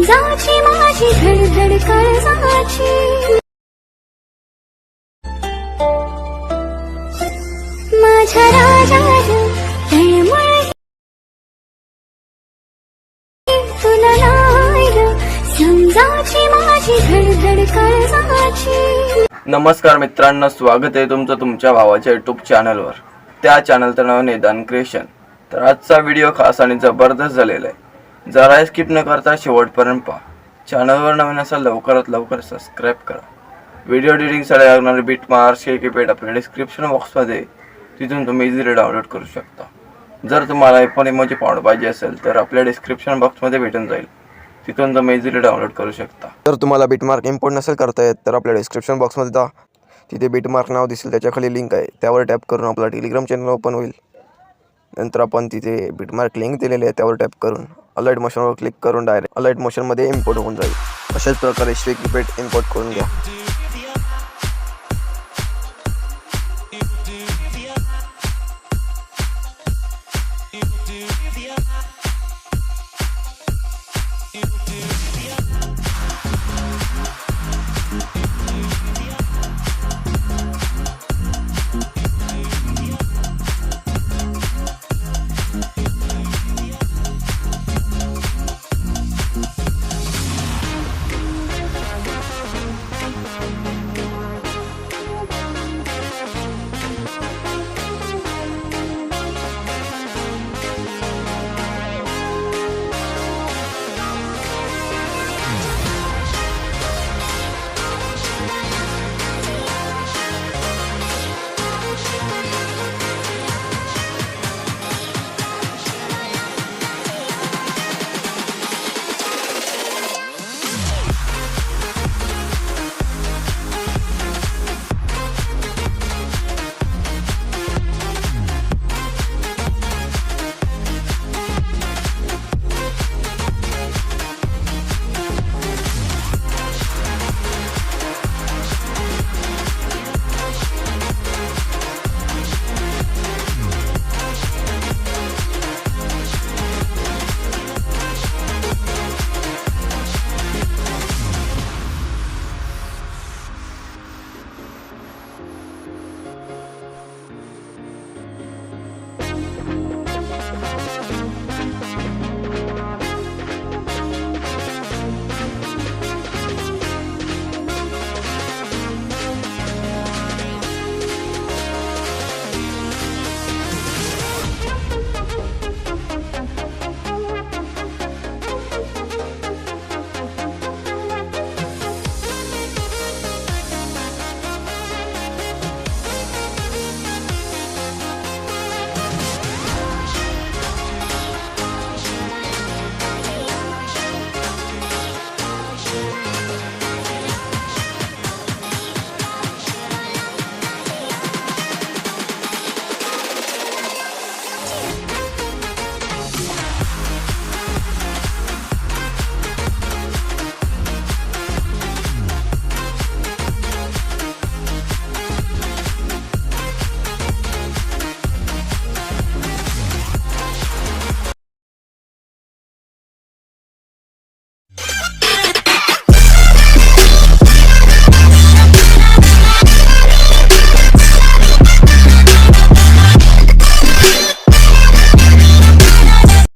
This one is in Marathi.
समजाची माझी धडधड काळजाची माझ्या राजाला तळमळ तुला नाही समजाची माझी धडधड काळजाची। नमस्कार मित्रांनो, स्वागत आहे तुमचं तुमच्या भावाच्या यूट्यूब चॅनलवर। त्या चॅनलचं नाव नेधांत क्रिएशन। तर आजचा व्हिडिओ खास आणि जबरदस्त झालेला आहे, जरा स्किप न करता शेवटपर्यंत पहा। चॅनलवर नवीन असाल लवकरात लवकर सबस्क्राइब करा। व्हिडिओ एडिटिंगसाठी लागणारे बीट मार्क्स हे कीपॅड आपल्या डिस्क्रिप्शन बॉक्समध्ये, तिथून तुम्ही इझिली डाउनलोड करू शकता। जर तुम्हाला पण इमोजी पावडर पाहिजे असेल तर आपल्या डिस्क्रिप्शन बॉक्समध्ये भेटून जाईल, तिथून तुम्ही इझिली डाउनलोड करू शकता। जर तुम्हाला बीटमार्क इम्पोर्ट नसेल करता येत तर आपल्या डिस्क्रिप्शन बॉक्समध्ये जा, तिथे बीटमार्क नाव दिसेल, त्याच्याखाली लिंक आहे, त्यावर टॅप करून आपला टेलिग्राम चॅनल ओपन होईल। नंतर आपण तिथे बीटमार्क लिंक दिलेली आहे, त्यावर टॅप करून अलाइट मोशनवर क्लिक करून डायरेक्ट अलाइट मोशनमध्ये इम्पोर्ट होऊन जाईल। अशाच प्रकारे कीपॅड इम्पोर्ट करून घ्या।